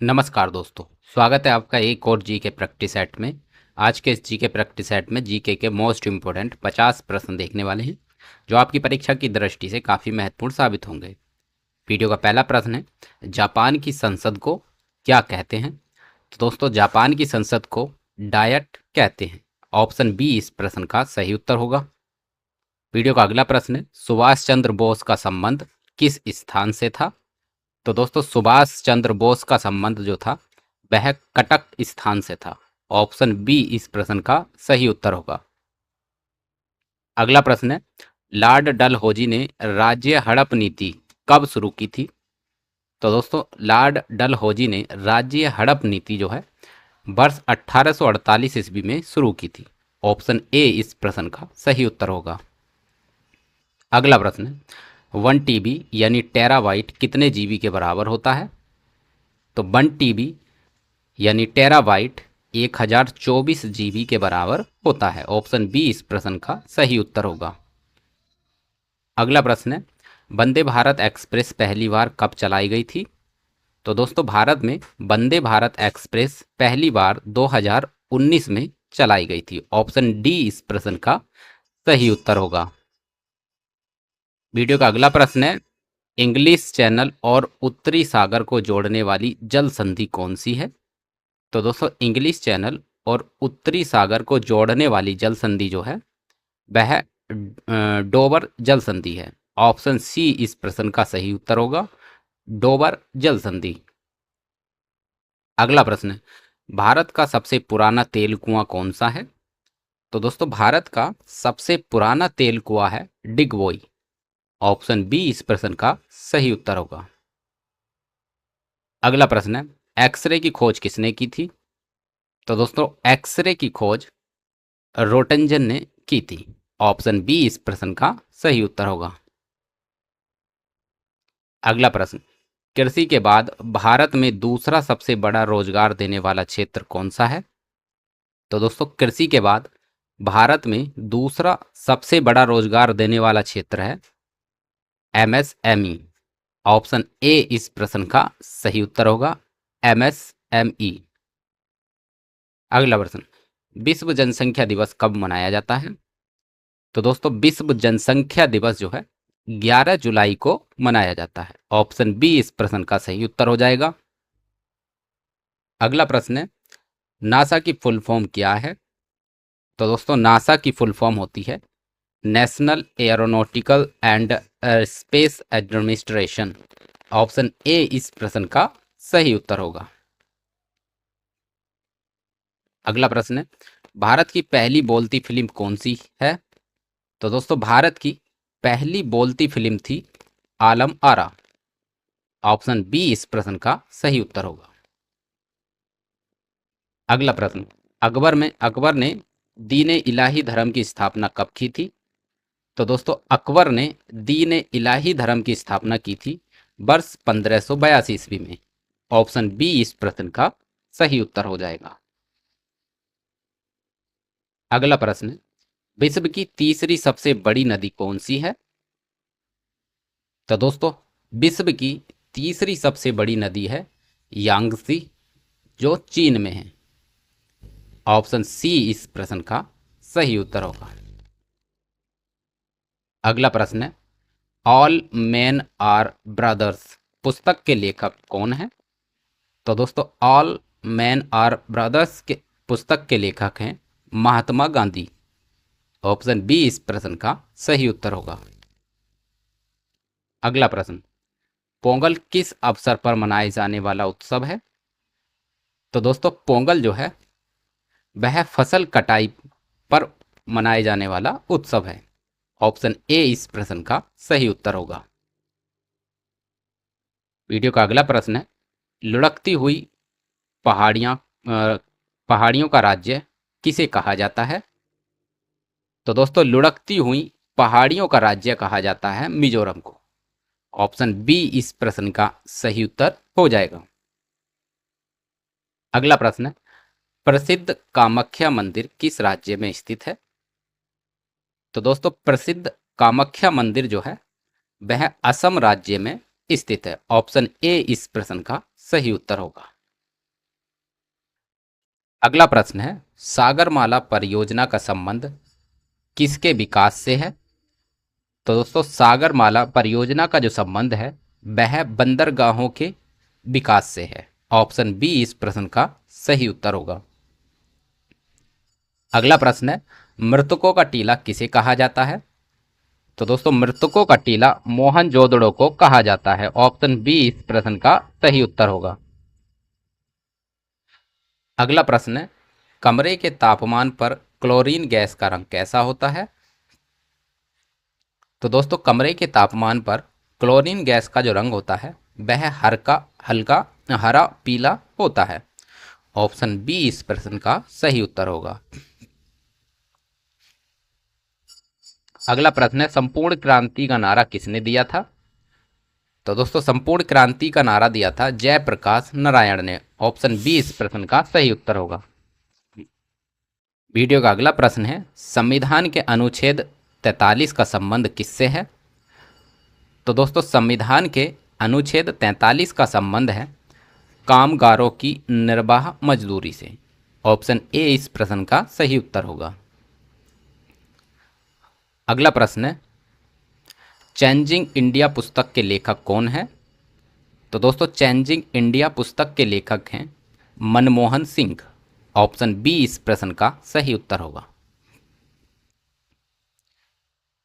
नमस्कार दोस्तों। स्वागत है आपका एक और जीके प्रैक्टिस सेट में। आज के इस जीके प्रैक्टिस सेट में जीके के मोस्ट इम्पोर्टेंट 50 प्रश्न देखने वाले हैं जो आपकी परीक्षा की दृष्टि से काफ़ी महत्वपूर्ण साबित होंगे। वीडियो का पहला प्रश्न है, जापान की संसद को क्या कहते हैं? तो दोस्तों, जापान की संसद को डायट कहते हैं। ऑप्शन बी इस प्रश्न का सही उत्तर होगा। वीडियो का अगला प्रश्न है, सुभाष चंद्र बोस का संबंध किस स्थान से था? तो दोस्तों, सुभाष चंद्र बोस का संबंध जो था वह कटक स्थान से था। ऑप्शन बी इस प्रश्न का सही उत्तर होगा। अगला प्रश्न है, लॉर्ड डलहौजी ने राज्य हड़प नीति कब शुरू की थी? तो दोस्तों, लॉर्ड डलहौजी ने राज्य हड़प नीति जो है वर्ष 1848 ईस्वी में शुरू की थी। ऑप्शन ए इस प्रश्न का सही उत्तर होगा। अगला प्रश्न है, 1 TB यानी टेराबाइट कितने जीबी के बराबर होता है? तो 1 TB यानी टेराबाइट 1024 GB के बराबर होता है। ऑप्शन बी इस प्रश्न का सही उत्तर होगा। अगला प्रश्न है, वंदे भारत एक्सप्रेस पहली बार कब चलाई गई थी? तो दोस्तों, भारत में वंदे भारत एक्सप्रेस पहली बार 2019 में चलाई गई थी। ऑप्शन डी इस प्रश्न का सही उत्तर होगा। वीडियो का अगला प्रश्न है, इंग्लिश चैनल और उत्तरी सागर को जोड़ने वाली जल संधि कौन सी है? तो दोस्तों, इंग्लिश चैनल और उत्तरी सागर को जोड़ने वाली जल संधि जो है वह डोबर जल संधि है। ऑप्शन सी इस प्रश्न का सही उत्तर होगा, डोबर जल संधि। अगला प्रश्न है, भारत का सबसे पुराना तेल कुआं कौन सा है? तो दोस्तों, भारत का सबसे पुराना तेल कुआं है डिगबोई। ऑप्शन बी इस प्रश्न का सही उत्तर होगा। अगला प्रश्न है, एक्सरे की खोज किसने की थी? तो दोस्तों, एक्सरे की खोज रोटंजन ने की थी। ऑप्शन बी इस प्रश्न का सही उत्तर होगा। अगला प्रश्न, कृषि के बाद भारत में दूसरा सबसे बड़ा रोजगार देने वाला क्षेत्र कौन सा है? तो दोस्तों, कृषि के बाद भारत में दूसरा सबसे बड़ा रोजगार देने वाला क्षेत्र है एमएसएमई। ऑप्शन ए इस प्रश्न का सही उत्तर होगा, एमएसएमई। अगला प्रश्न, विश्व जनसंख्या दिवस कब मनाया जाता है? तो दोस्तों, विश्व जनसंख्या दिवस जो है 11 जुलाई को मनाया जाता है। ऑप्शन बी इस प्रश्न का सही उत्तर हो जाएगा। अगला प्रश्न है, नासा की फुल फॉर्म क्या है? तो दोस्तों, नासा की फुल फॉर्म होती है national aeronautical and space administration. Option A इस प्रश्न का सही उत्तर होगा। अगला प्रश्न है, भारत की पहली बोलती फिल्म कौन सी है? तो दोस्तों, भारत की पहली बोलती फिल्म थी आलम आरा। ऑप्शन बी इस प्रश्न का सही उत्तर होगा। अगला प्रश्न, अकबर ने दीन इलाही धर्म की स्थापना कब की थी? तो दोस्तों, अकबर ने दीन इलाही धर्म की स्थापना की थी वर्ष 1582 ईस्वी में। ऑप्शन बी इस प्रश्न का सही उत्तर हो जाएगा। अगला प्रश्न, विश्व की तीसरी सबसे बड़ी नदी कौन सी है? तो दोस्तों, विश्व की तीसरी सबसे बड़ी नदी है यांगसी, जो चीन में है। ऑप्शन सी इस प्रश्न का सही उत्तर होगा। अगला प्रश्न है, ऑल मैन आर ब्रदर्स पुस्तक के लेखक कौन है? तो दोस्तों, ऑल मैन आर ब्रदर्स के पुस्तक के लेखक हैं महात्मा गांधी। ऑप्शन बी इस प्रश्न का सही उत्तर होगा। अगला प्रश्न, पोंगल किस अवसर पर मनाए जाने वाला उत्सव है? तो दोस्तों, पोंगल जो है वह फसल कटाई पर मनाए जाने वाला उत्सव है। ऑप्शन ए इस प्रश्न का सही उत्तर होगा। वीडियो का अगला प्रश्न है, लुढ़कती हुई पहाड़ियाँ पहाड़ियों का राज्य किसे कहा जाता है? तो दोस्तों, लुढ़कती हुई पहाड़ियों का राज्य कहा जाता है मिजोरम को। ऑप्शन बी इस प्रश्न का सही उत्तर हो जाएगा। अगला प्रश्न है, प्रसिद्ध कामाख्या मंदिर किस राज्य में स्थित है? तो दोस्तों, प्रसिद्ध कामाख्या मंदिर जो है वह असम राज्य में स्थित है। ऑप्शन ए इस प्रश्न का सही उत्तर होगा। अगला प्रश्न है, सागरमाला परियोजना का संबंध किसके विकास से है? तो दोस्तों सागरमाला परियोजना का जो संबंध है वह बंदरगाहों के विकास से है। ऑप्शन बी इस प्रश्न का सही उत्तर होगा। अगला प्रश्न है, मृतकों का टीला किसे कहा जाता है? तो दोस्तों मृतकों का टीला मोहनजोदड़ो को कहा जाता है। ऑप्शन बी इस प्रश्न का सही उत्तर होगा। अगला प्रश्न है, कमरे के तापमान पर क्लोरीन गैस का रंग कैसा होता है? तो दोस्तों कमरे के तापमान पर क्लोरीन गैस का जो रंग होता है वह हल्का हल्का हरा पीला होता है। ऑप्शन बी इस प्रश्न का सही उत्तर होगा। अगला प्रश्न है, संपूर्ण क्रांति का नारा किसने दिया था? तो दोस्तों संपूर्ण क्रांति का नारा दिया था जयप्रकाश नारायण ने। ऑप्शन बी इस प्रश्न का सही उत्तर होगा। वीडियो का अगला प्रश्न है, संविधान के अनुच्छेद 43 का संबंध किससे है? तो दोस्तों संविधान के अनुच्छेद 43 का संबंध है कामगारों की निर्बाह मजदूरी से। ऑप्शन ए इस प्रश्न का सही उत्तर होगा। अगला प्रश्न है, चेंजिंग इंडिया पुस्तक के लेखक कौन है? तो दोस्तों चेंजिंग इंडिया पुस्तक के लेखक हैं मनमोहन सिंह। ऑप्शन बी इस प्रश्न का सही उत्तर होगा।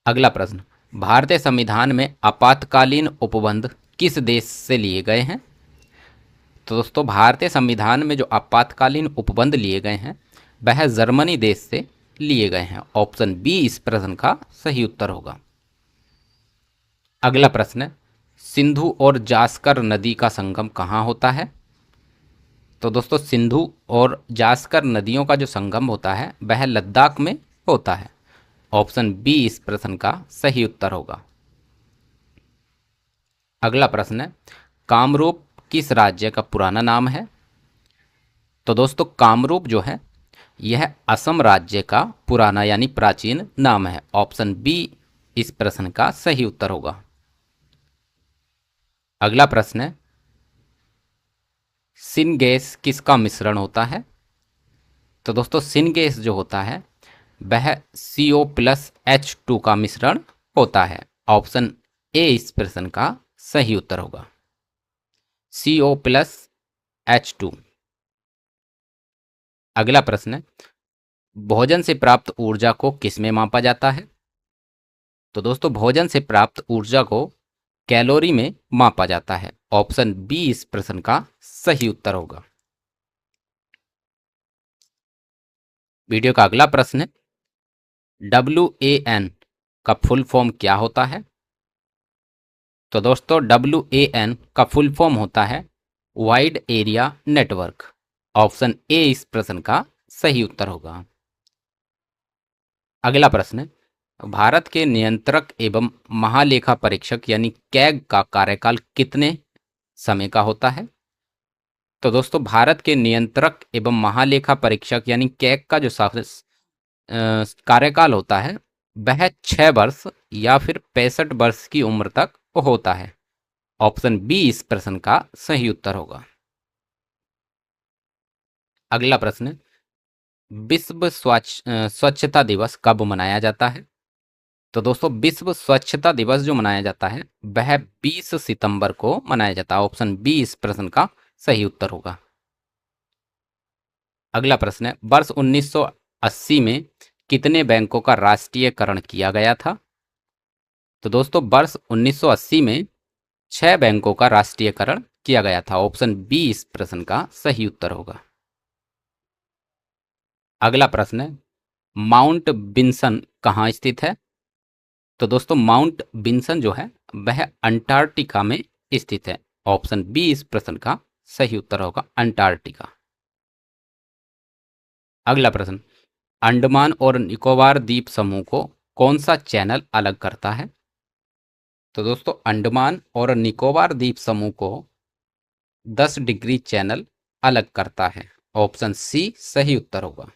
अगला प्रश्न, भारतीय संविधान में आपातकालीन उपबंध किस देश से लिए गए हैं? तो दोस्तों भारतीय संविधान में जो आपातकालीन उपबंध लिए गए हैं वह जर्मनी देश से लिए गए हैं। ऑप्शन बी इस प्रश्न का सही उत्तर होगा। अगला प्रश्न है, सिंधु और जास्कर नदी का संगम कहाँ होता है? तो दोस्तों सिंधु और जास्कर नदियों का जो संगम होता है वह लद्दाख में होता है। ऑप्शन बी इस प्रश्न का सही उत्तर होगा। अगला प्रश्न है, कामरूप किस राज्य का पुराना नाम है? तो दोस्तों कामरूप जो है यह असम राज्य का पुराना यानी प्राचीन नाम है। ऑप्शन बी इस प्रश्न का सही उत्तर होगा। अगला प्रश्न है, सिनगैस किसका मिश्रण होता है? तो दोस्तों सिनगैस जो होता है वह CO+H2 का मिश्रण होता है। ऑप्शन ए इस प्रश्न का सही उत्तर होगा, CO+H2। अगला प्रश्न है, भोजन से प्राप्त ऊर्जा को किसमें मापा जाता है? तो दोस्तों भोजन से प्राप्त ऊर्जा को कैलोरी में मापा जाता है। ऑप्शन बी इस प्रश्न का सही उत्तर होगा। वीडियो का अगला प्रश्न है, WAN का फुल फॉर्म क्या होता है? तो दोस्तों WAN का फुल फॉर्म होता है wide area network. Option A इस प्रश्न का सही उत्तर होगा। अगला प्रश्न है, भारत के नियंत्रक एवं महालेखा परीक्षक यानी कैग का कार्यकाल कितने समय का होता है? तो दोस्तों भारत के नियंत्रक एवं महालेखा परीक्षक यानी कैग का जो कार्यकाल होता है वह 6 वर्ष या फिर 65 वर्ष की उम्र तक होता है। ऑप्शन बी इस प्रश्न का सही उत्तर होगा। अगला प्रश्न है, विश्व स्वच्छता दिवस कब मनाया जाता है? तो दोस्तों विश्व स्वच्छता दिवस जो मनाया जाता है वह 20 सितंबर को मनाया जाता है। ऑप्शन बी इस प्रश्न का सही उत्तर होगा। अगला प्रश्न है, वर्ष 1980 में कितने बैंकों का राष्ट्रीयकरण किया गया था? तो दोस्तों वर्ष 1980 में 6 बैंकों का राष्ट्रीयकरण किया गया था। ऑप्शन बी इस प्रश्न का सही उत्तर होगा। अगला प्रश्न है, माउंट बिन्सन कहाँ स्थित है? तो दोस्तों माउंट बिन्सन जो है वह अंटार्कटिका में स्थित है। ऑप्शन बी इस प्रश्न का सही उत्तर होगा, अंटार्कटिका। अगला प्रश्न, अंडमान और निकोबार द्वीप समूह को कौन सा चैनल अलग करता है? तो दोस्तों अंडमान और निकोबार द्वीप समूह को 10 डिग्री चैनल अलग करता है। ऑप्शन सी सही उत्तर होगा।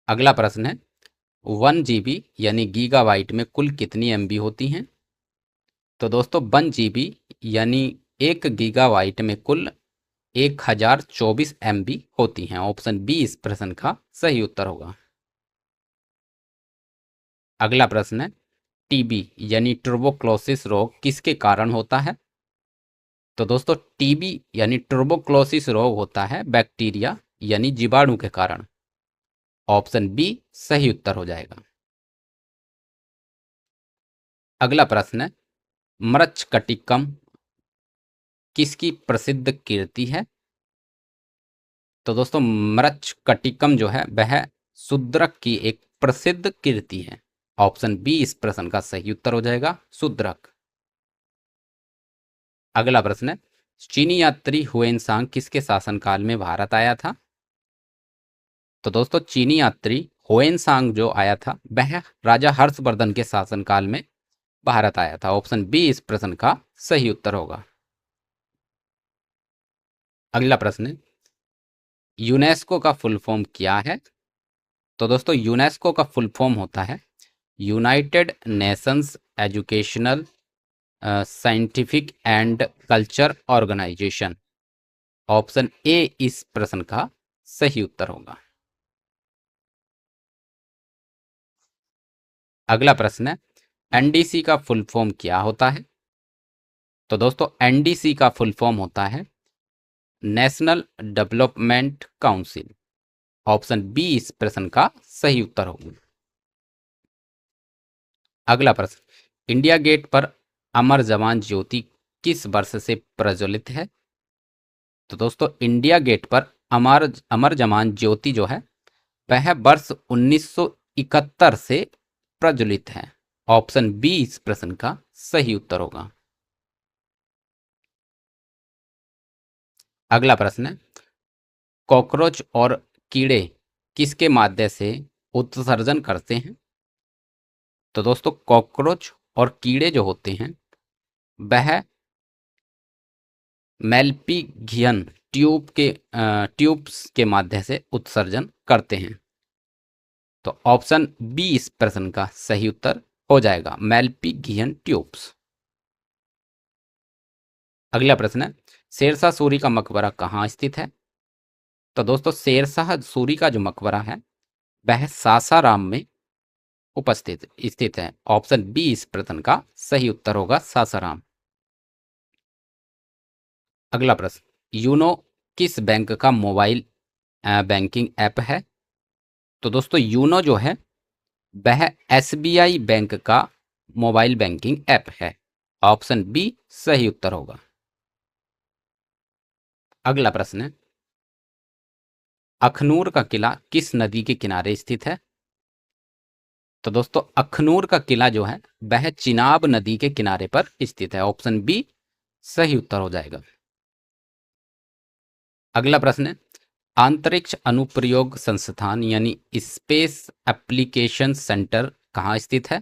अगला प्रश्न है, 1 GB यानी गीगाबाइट में कुल कितनी MB होती हैं? तो दोस्तों 1 GB यानी 1 गीगाबाइट में कुल 1024 MB होती हैं। ऑप्शन बी इस प्रश्न का सही उत्तर होगा। अगला प्रश्न है, टीबी यानी ट्यूबरकुलोसिस रोग किसके कारण होता है? तो दोस्तों टीबी यानी ट्यूबरकुलोसिस रोग होता है बैक्टीरिया यानी जीवाणु के कारण। ऑप्शन बी सही उत्तर हो जाएगा। अगला प्रश्न है, मृच्छकटिकम किसकी प्रसिद्ध कीर्ति है? तो दोस्तों मृच्छकटिकम जो है वह शूद्रक की एक प्रसिद्ध कीर्ति है। ऑप्शन बी इस प्रश्न का सही उत्तर हो जाएगा, शूद्रक। अगला प्रश्न है, चीनी यात्री हुएनसांग किसके शासनकाल में भारत आया था? तो दोस्तों चीनी यात्री हुएनसांग जो आया था वह राजा हर्षवर्धन के शासनकाल में भारत आया था। ऑप्शन बी इस प्रश्न का सही उत्तर होगा। अगला प्रश्न है, यूनेस्को का फुल फॉर्म क्या है? तो दोस्तों यूनेस्को का फुल फॉर्म होता है United Nations Educational Scientific and Culture Organization. Option A इस प्रश्न का सही उत्तर होगा। अगला प्रश्न है, एनडीसी का फुल फॉर्म क्या होता है? तो दोस्तों एनडीसी का फुल फॉर्म होता है National Development Council. Option B इस प्रश्न का सही उत्तर होगा। अगला प्रश्न, इंडिया गेट पर अमर जवान ज्योति किस वर्ष से प्रज्वलित है? तो दोस्तों इंडिया गेट पर अमर अमर जवान ज्योति जो है वह वर्ष 1971 से प्रज्वलित है। ऑप्शन बी इस प्रश्न का सही उत्तर होगा। अगला प्रश्न है, कॉकरोच और कीड़े किसके माध्यम से उत्सर्जन करते हैं? तो दोस्तों कॉकरोच और कीड़े जो होते हैं वह मेल्पिघियन ट्यूब्स के माध्यम से उत्सर्जन करते हैं। तो ऑप्शन बी इस प्रश्न का सही उत्तर हो जाएगा, मेल्पिघियन ट्यूब्स। अगला प्रश्न है, शेरशाह सूरी का मकबरा कहाँ स्थित है? तो दोस्तों शेरशाह सूरी का जो मकबरा है वह सासाराम में उपस्थित स्थित है। ऑप्शन बी इस प्रश्न का सही उत्तर होगा, सासाराम। अगला प्रश्न, यूनो किस बैंक का मोबाइल बैंकिंग ऐप है? तो दोस्तों यूनो जो है वह एसबीआई बैंक का मोबाइल बैंकिंग ऐप है। ऑप्शन बी सही उत्तर होगा। अगला प्रश्न है, अखनूर का किला किस नदी के किनारे स्थित है? तो दोस्तों अखनूर का किला जो है वह चिनाब नदी के किनारे पर स्थित है। ऑप्शन बी सही उत्तर हो जाएगा। अगला प्रश्न है, अंतरिक्ष अनुप्रयोग संस्थान यानी स्पेस एप्लीकेशन सेंटर कहाँ स्थित है?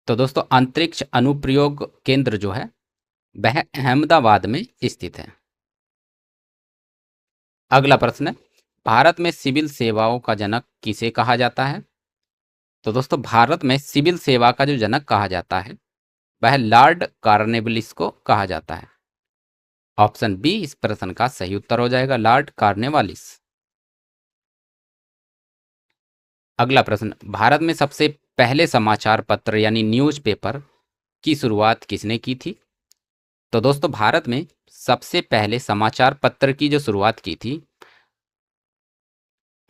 तो दोस्तों अंतरिक्ष अनुप्रयोग केंद्र जो है वह अहमदाबाद में स्थित है। अगला प्रश्न है, भारत में सिविल सेवाओं का जनक किसे कहा जाता है? तो दोस्तों भारत में सिविल सेवा का जो जनक कहा जाता है वह लॉर्ड कॉर्नवालिस को कहा जाता है। ऑप्शन बी इस प्रश्न का सही उत्तर हो जाएगा, लॉर्ड कॉर्नवालिस। अगला प्रश्न, भारत में सबसे पहले समाचार पत्र यानी न्यूज़पेपर की शुरुआत किसने की थी? तो दोस्तों भारत में सबसे पहले समाचार पत्र की जो शुरुआत की थी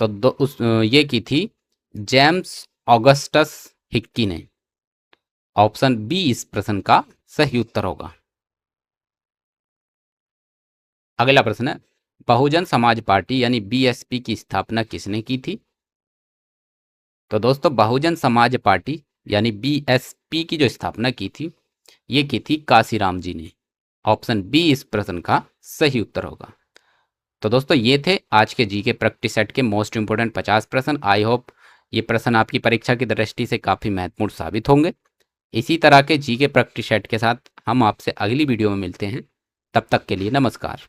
तो ये की थी जेम्स ऑगस्टस हिक्की ने। ऑप्शन बी इस प्रश्न का सही उत्तर होगा। अगला प्रश्न है, बहुजन समाज पार्टी यानी बीएसपी की स्थापना किसने की थी? तो दोस्तों बहुजन समाज पार्टी यानी बीएसपी की जो स्थापना की थी ये की थी काशीराम जी ने। ऑप्शन बी इस प्रश्न का सही उत्तर होगा। तो दोस्तों ये थे आज के जीके प्रैक्टिस सेट के मोस्ट इंपोर्टेंट 50 प्रश्न। आई होप ये प्रश्न आपकी परीक्षा की दृष्टि से काफ़ी महत्वपूर्ण साबित होंगे। इसी तरह के जीके प्रैक्टिस सेट के साथ हम आपसे अगली वीडियो में मिलते हैं। तब तक के लिए नमस्कार।